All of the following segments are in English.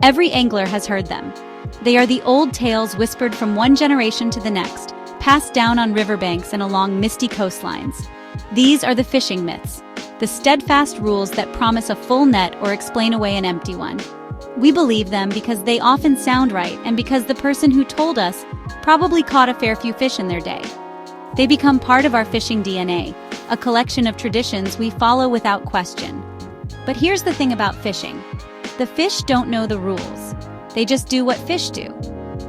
Every angler has heard them. They are the old tales whispered from one generation to the next, passed down on riverbanks and along misty coastlines. These are the fishing myths, the steadfast rules that promise a full net or explain away an empty one. We believe them because they often sound right and because the person who told us probably caught a fair few fish in their day. They become part of our fishing DNA, a collection of traditions we follow without question. But here's the thing about fishing. The fish don't know the rules. They just do what fish do.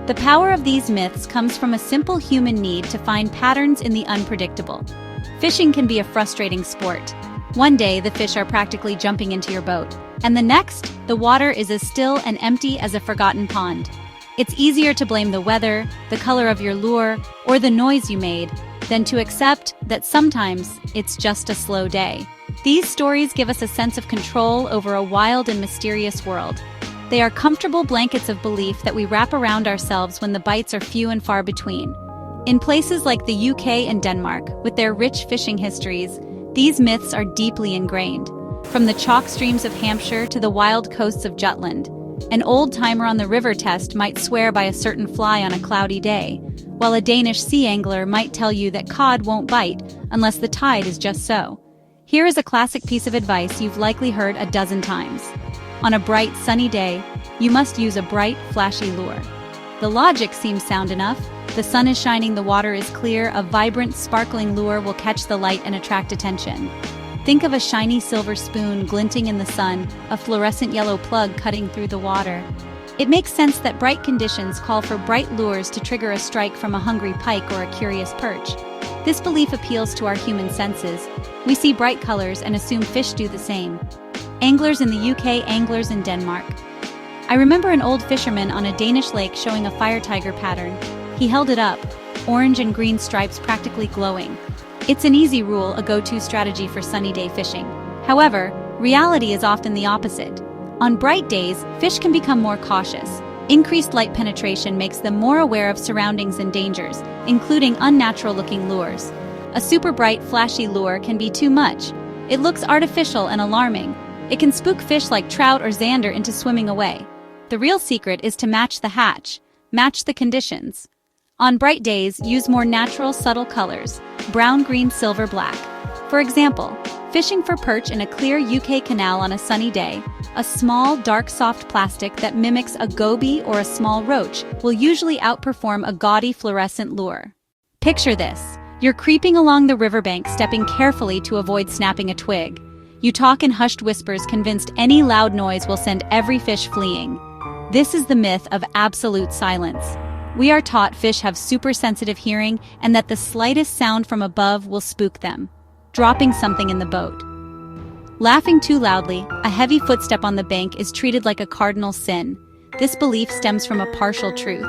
The power of these myths comes from a simple human need to find patterns in the unpredictable. Fishing can be a frustrating sport. One day, the fish are practically jumping into your boat, and the next, the water is as still and empty as a forgotten pond. It's easier to blame the weather, the color of your lure, or the noise you made, than to accept that sometimes it's just a slow day. These stories give us a sense of control over a wild and mysterious world. They are comfortable blankets of belief that we wrap around ourselves when the bites are few and far between. In places like the UK and Denmark, with their rich fishing histories, these myths are deeply ingrained. From the chalk streams of Hampshire to the wild coasts of Jutland, an old-timer on the river test might swear by a certain fly on a cloudy day, while a Danish sea angler might tell you that cod won't bite unless the tide is just so. Here is a classic piece of advice you've likely heard a dozen times. On a bright, sunny day, you must use a bright, flashy lure. The logic seems sound enough. The sun is shining, the water is clear, a vibrant, sparkling lure will catch the light and attract attention. Think of a shiny silver spoon glinting in the sun, a fluorescent yellow plug cutting through the water. It makes sense that bright conditions call for bright lures to trigger a strike from a hungry pike or a curious perch. This belief appeals to our human senses. We see bright colors and assume fish do the same. Anglers in the UK, anglers in Denmark. I remember an old fisherman on a Danish lake showing a fire tiger pattern. He held it up, orange and green stripes practically glowing. It's an easy rule, a go-to strategy for sunny day fishing. However, reality is often the opposite. On bright days, fish can become more cautious. Increased light penetration makes them more aware of surroundings and dangers, including unnatural-looking lures. A super bright, flashy lure can be too much. It looks artificial and alarming. It can spook fish like trout or zander into swimming away. The real secret is to match the hatch, match the conditions. On bright days, use more natural, subtle colors, brown, green, silver, black. For example, fishing for perch in a clear UK canal on a sunny day, a small, dark, soft plastic that mimics a goby or a small roach will usually outperform a gaudy fluorescent lure. Picture this. You're creeping along the riverbank, stepping carefully to avoid snapping a twig. You talk in hushed whispers, convinced any loud noise will send every fish fleeing. This is the myth of absolute silence. We are taught fish have super sensitive hearing and that the slightest sound from above will spook them. Dropping something in the boat. Laughing too loudly, a heavy footstep on the bank is treated like a cardinal sin. This belief stems from a partial truth.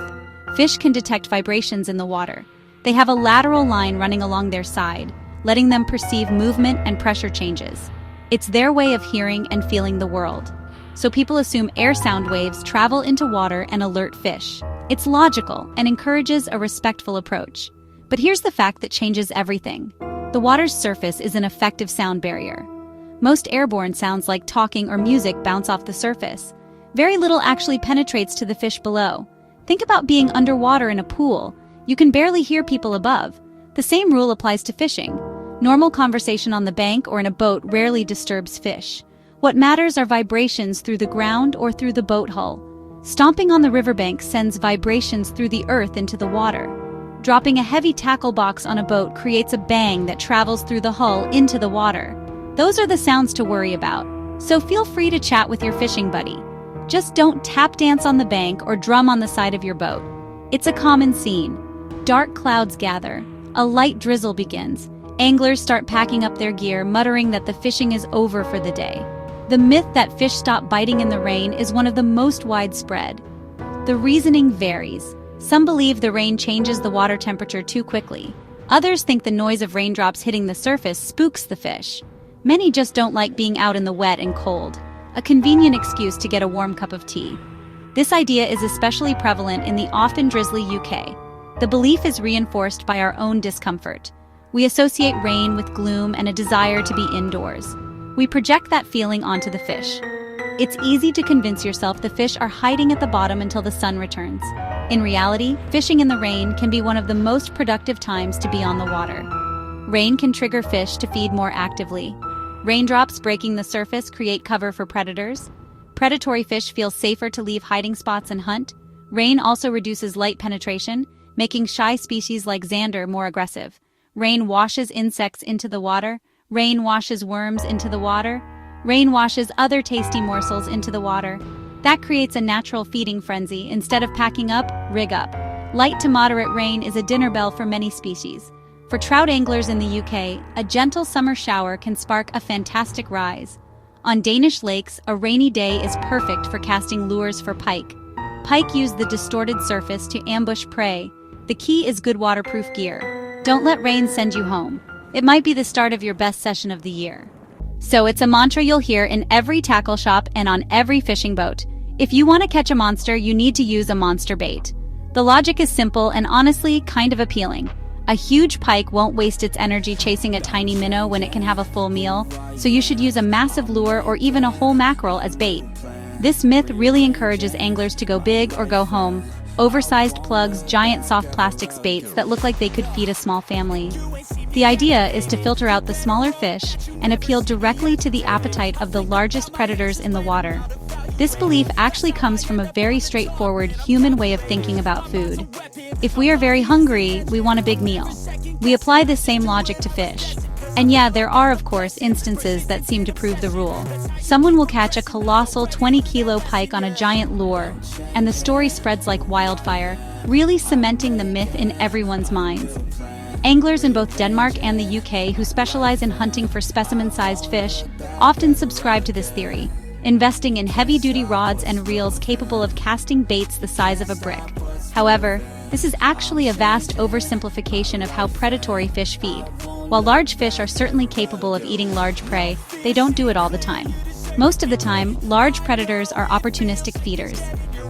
Fish can detect vibrations in the water. They have a lateral line running along their side, letting them perceive movement and pressure changes. It's their way of hearing and feeling the world. So people assume air sound waves travel into water and alert fish. It's logical and encourages a respectful approach. But here's the fact that changes everything. The water's surface is an effective sound barrier. Most airborne sounds like talking or music bounce off the surface. Very little actually penetrates to the fish below. Think about being underwater in a pool. You can barely hear people above. The same rule applies to fishing. Normal conversation on the bank or in a boat rarely disturbs fish. What matters are vibrations through the ground or through the boat hull. Stomping on the riverbank sends vibrations through the earth into the water. Dropping a heavy tackle box on a boat creates a bang that travels through the hull into the water. Those are the sounds to worry about. So feel free to chat with your fishing buddy. Just don't tap dance on the bank or drum on the side of your boat. It's a common scene. Dark clouds gather. A light drizzle begins. Anglers start packing up their gear, muttering that the fishing is over for the day. The myth that fish stop biting in the rain is one of the most widespread. The reasoning varies. Some believe the rain changes the water temperature too quickly. Others think the noise of raindrops hitting the surface spooks the fish. Many just don't like being out in the wet and cold, a convenient excuse to get a warm cup of tea. This idea is especially prevalent in the often drizzly UK. The belief is reinforced by our own discomfort. We associate rain with gloom and a desire to be indoors. We project that feeling onto the fish. It's easy to convince yourself the fish are hiding at the bottom until the sun returns. In reality, fishing in the rain can be one of the most productive times to be on the water. Rain can trigger fish to feed more actively. Raindrops breaking the surface create cover for predators. Predatory fish feel safer to leave hiding spots and hunt. Rain also reduces light penetration, making shy species like zander more aggressive. Rain washes insects into the water. Rain washes worms into the water. Rain washes other tasty morsels into the water. That creates a natural feeding frenzy. Instead of packing up, rig up. Light to moderate rain is a dinner bell for many species. For trout anglers in the UK, a gentle summer shower can spark a fantastic rise. On Danish lakes, a rainy day is perfect for casting lures for pike. Pike use the distorted surface to ambush prey. The key is good waterproof gear. Don't let rain send you home. It might be the start of your best session of the year. So it's a mantra you'll hear in every tackle shop and on every fishing boat. If you want to catch a monster, you need to use a monster bait. The logic is simple and honestly kind of appealing. A huge pike won't waste its energy chasing a tiny minnow when it can have a full meal, so you should use a massive lure or even a whole mackerel as bait. This myth really encourages anglers to go big or go home. Oversized plugs, giant soft plastics baits that look like they could feed a small family. The idea is to filter out the smaller fish and appeal directly to the appetite of the largest predators in the water. This belief actually comes from a very straightforward human way of thinking about food. If we are very hungry, we want a big meal. We apply this same logic to fish. And yeah, there are of course instances that seem to prove the rule. Someone will catch a colossal 20-kilo pike on a giant lure, and the story spreads like wildfire, really cementing the myth in everyone's minds. Anglers in both Denmark and the UK who specialize in hunting for specimen-sized fish often subscribe to this theory, investing in heavy-duty rods and reels capable of casting baits the size of a brick. However, this is actually a vast oversimplification of how predatory fish feed. While large fish are certainly capable of eating large prey, they don't do it all the time. Most of the time, large predators are opportunistic feeders,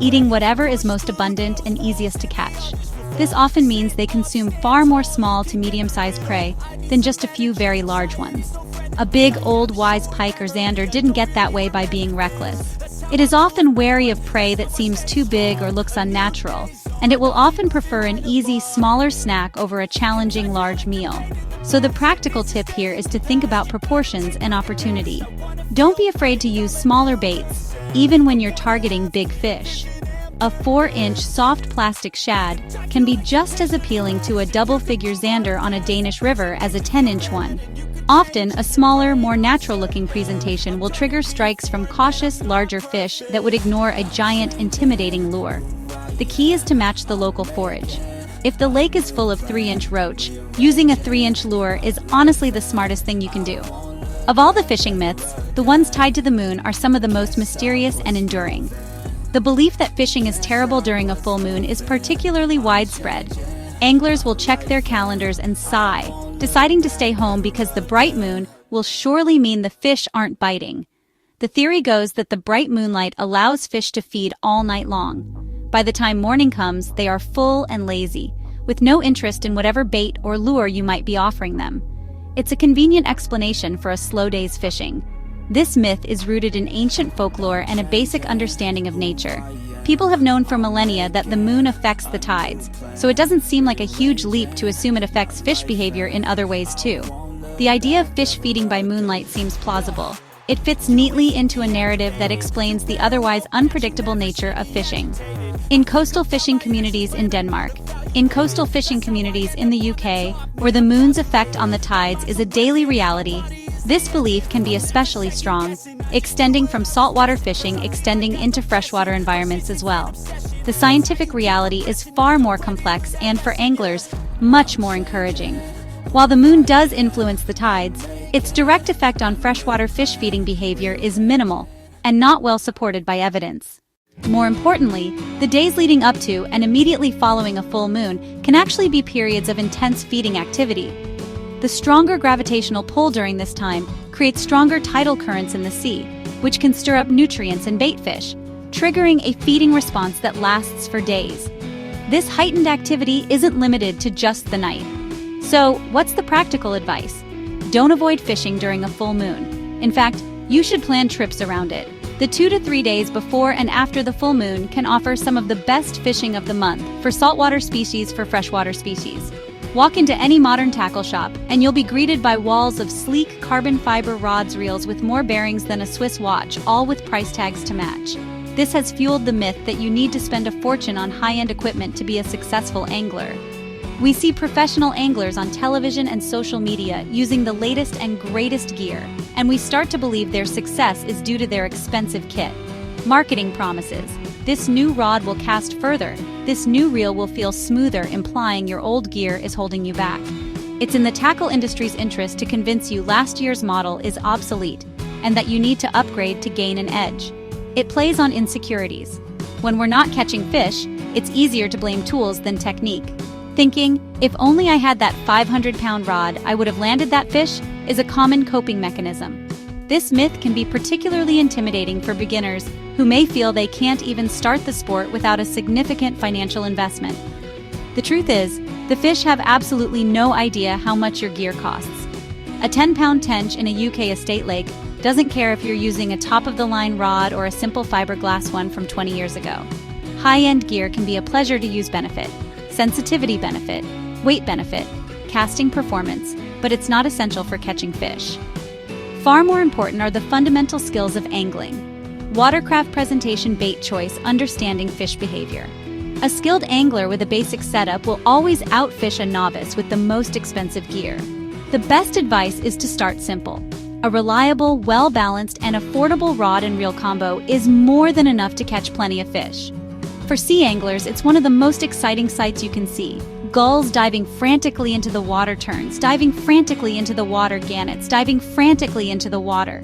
eating whatever is most abundant and easiest to catch. This often means they consume far more small to medium-sized prey than just a few very large ones. A big, old, wise pike or zander didn't get that way by being reckless. It is often wary of prey that seems too big or looks unnatural, and it will often prefer an easy, smaller snack over a challenging large meal. So the practical tip here is to think about proportions and opportunity. Don't be afraid to use smaller baits, even when you're targeting big fish. A 4-inch soft plastic shad can be just as appealing to a double-figure zander on a Danish river as a 10-inch one. Often, a smaller, more natural-looking presentation will trigger strikes from cautious, larger fish that would ignore a giant, intimidating lure. The key is to match the local forage. If the lake is full of 3-inch roach, using a 3-inch lure is honestly the smartest thing you can do. Of all the fishing myths, the ones tied to the moon are some of the most mysterious and enduring. The belief that fishing is terrible during a full moon is particularly widespread. Anglers will check their calendars and sigh, deciding to stay home because the bright moon will surely mean the fish aren't biting. The theory goes that the bright moonlight allows fish to feed all night long. By the time morning comes, they are full and lazy, with no interest in whatever bait or lure you might be offering them. It's a convenient explanation for a slow day's fishing. This myth is rooted in ancient folklore and a basic understanding of nature. People have known for millennia that the moon affects the tides, so it doesn't seem like a huge leap to assume it affects fish behavior in other ways too. The idea of fish feeding by moonlight seems plausible. It fits neatly into a narrative that explains the otherwise unpredictable nature of fishing. In coastal fishing communities in Denmark, in coastal fishing communities in the UK, where the moon's effect on the tides is a daily reality, this belief can be especially strong, extending from saltwater fishing extending into freshwater environments as well. The scientific reality is far more complex and, for anglers, much more encouraging. While the moon does influence the tides, its direct effect on freshwater fish feeding behavior is minimal and not well supported by evidence. More importantly, the days leading up to and immediately following a full moon can actually be periods of intense feeding activity. The stronger gravitational pull during this time creates stronger tidal currents in the sea, which can stir up nutrients in bait fish, triggering a feeding response that lasts for days. This heightened activity isn't limited to just the night. So, what's the practical advice? Don't avoid fishing during a full moon. In fact, you should plan trips around it. The 2 to 3 days before and after the full moon can offer some of the best fishing of the month for saltwater species, for freshwater species. Walk into any modern tackle shop, and you'll be greeted by walls of sleek carbon fiber rods, reels with more bearings than a Swiss watch, all with price tags to match. This has fueled the myth that you need to spend a fortune on high-end equipment to be a successful angler. We see professional anglers on television and social media using the latest and greatest gear, and we start to believe their success is due to their expensive kit. Marketing promises: this new rod will cast further, this new reel will feel smoother, implying your old gear is holding you back. It's in the tackle industry's interest to convince you last year's model is obsolete and that you need to upgrade to gain an edge. It plays on insecurities. When we're not catching fish, it's easier to blame tools than technique. Thinking, if only I had that 500-pound rod, I would have landed that fish, is a common coping mechanism. This myth can be particularly intimidating for beginners who may feel they can't even start the sport without a significant financial investment. The truth is, the fish have absolutely no idea how much your gear costs. A 10-pound tench in a UK estate lake doesn't care if you're using a top-of-the-line rod or a simple fiberglass one from 20 years ago. High-end gear can be a pleasure-to-use benefit, sensitivity benefit, weight benefit, casting performance, but it's not essential for catching fish. Far more important are the fundamental skills of angling: watercraft presentation, bait choice, understanding fish behavior. A skilled angler with a basic setup will always outfish a novice with the most expensive gear. The best advice is to start simple. A reliable, well-balanced, and affordable rod and reel combo is more than enough to catch plenty of fish. For sea anglers, it's one of the most exciting sights you can see. Gulls diving frantically into the water, terns diving frantically into the water, gannets diving frantically into the water.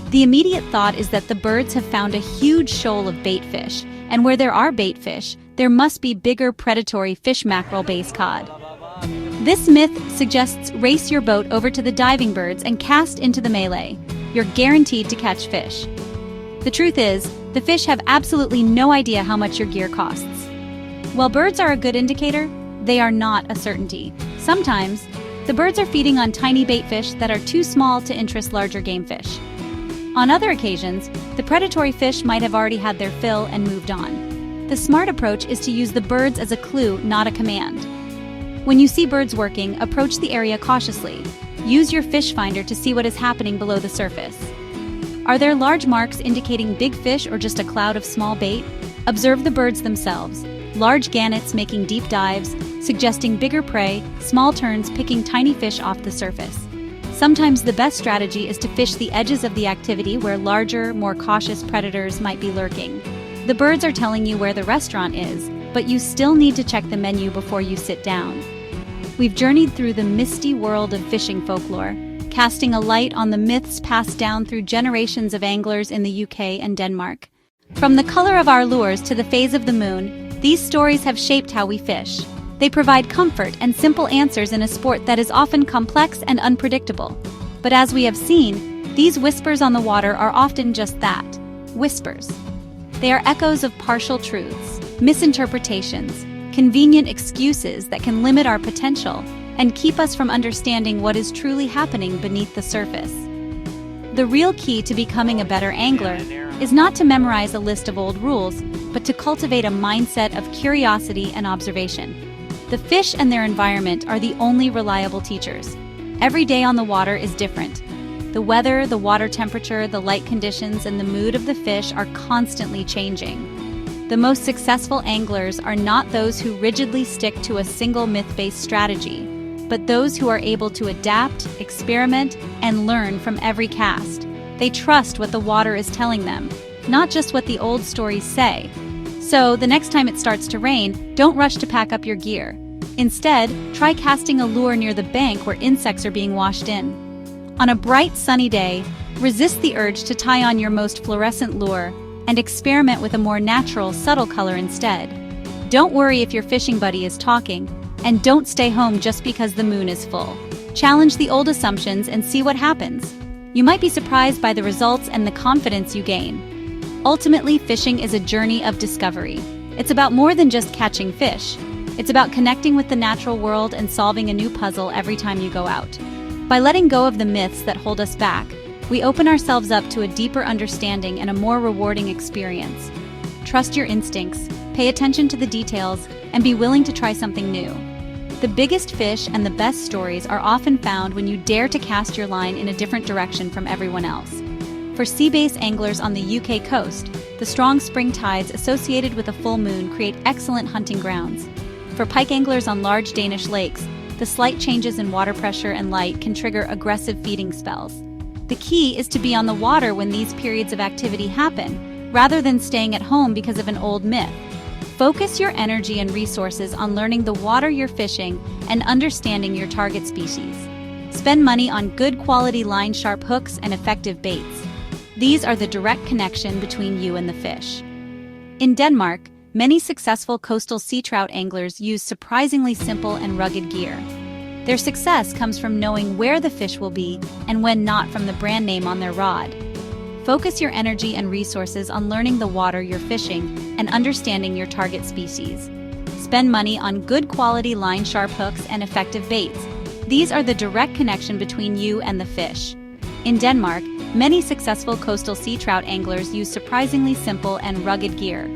The immediate thought is that the birds have found a huge shoal of bait fish, and where there are bait fish, there must be bigger predatory fish, mackerel, bass, cod. This myth suggests race your boat over to the diving birds and cast into the melee. You're guaranteed to catch fish. The truth is, the fish have absolutely no idea how much your gear costs. While birds are a good indicator, they are not a certainty. Sometimes, the birds are feeding on tiny bait fish that are too small to interest larger game fish. On other occasions, the predatory fish might have already had their fill and moved on. The smart approach is to use the birds as a clue, not a command. When you see birds working, approach the area cautiously. Use your fish finder to see what is happening below the surface. Are there large marks indicating big fish or just a cloud of small bait? Observe the birds themselves. Large gannets making deep dives, suggesting bigger prey, small terns picking tiny fish off the surface. Sometimes the best strategy is to fish the edges of the activity where larger, more cautious predators might be lurking. The birds are telling you where the restaurant is, but you still need to check the menu before you sit down. We've journeyed through the misty world of fishing folklore, casting a light on the myths passed down through generations of anglers in the UK and Denmark. From the color of our lures to the phase of the moon, these stories have shaped how we fish. They provide comfort and simple answers in a sport that is often complex and unpredictable. But as we have seen, these whispers on the water are often just that, whispers. They are echoes of partial truths, misinterpretations, convenient excuses that can limit our potential and keep us from understanding what is truly happening beneath the surface. The real key to becoming a better angler is not to memorize a list of old rules, but to cultivate a mindset of curiosity and observation. The fish and their environment are the only reliable teachers. Every day on the water is different. The weather, the water temperature, the light conditions, and the mood of the fish are constantly changing. The most successful anglers are not those who rigidly stick to a single myth-based strategy, but those who are able to adapt, experiment, and learn from every cast. They trust what the water is telling them, not just what the old stories say. So, the next time it starts to rain, don't rush to pack up your gear. Instead, try casting a lure near the bank where insects are being washed in. On a bright, sunny day, resist the urge to tie on your most fluorescent lure and experiment with a more natural, subtle color instead. Don't worry if your fishing buddy is talking, and don't stay home just because the moon is full. Challenge the old assumptions and see what happens. You might be surprised by the results and the confidence you gain. Ultimately, fishing is a journey of discovery. It's about more than just catching fish. It's about connecting with the natural world and solving a new puzzle every time you go out. By letting go of the myths that hold us back, We open ourselves up to a deeper understanding and a more rewarding experience. Trust your instincts, pay attention to the details, and be willing to try something new. The biggest fish and the best stories are often found when you dare to cast your line in a different direction from everyone else. For sea-bass anglers on the UK coast, the strong spring tides associated with a full moon create excellent hunting grounds. For pike anglers on large Danish lakes, the slight changes in water pressure and light can trigger aggressive feeding spells. The key is to be on the water when these periods of activity happen, rather than staying at home because of an old myth. Focus your energy and resources on learning the water you're fishing and understanding your target species. Spend money on good quality line-sharp hooks and effective baits. These are the direct connection between you and the fish. In Denmark, many successful coastal sea trout anglers use surprisingly simple and rugged gear. Their success comes from knowing where the fish will be and when not from the brand name on their rod. Focus your energy and resources on learning the water you're fishing and understanding your target species. Spend money on good quality line-sharp hooks and effective baits. These are the direct connection between you and the fish. In Denmark, many successful coastal sea trout anglers use surprisingly simple and rugged gear.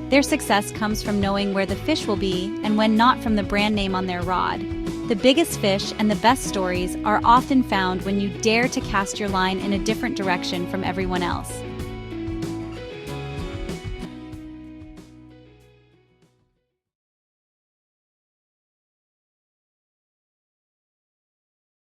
Their success comes from knowing where the fish will be and when not from the brand name on their rod. The biggest fish and the best stories are often found when you dare to cast your line in a different direction from everyone else.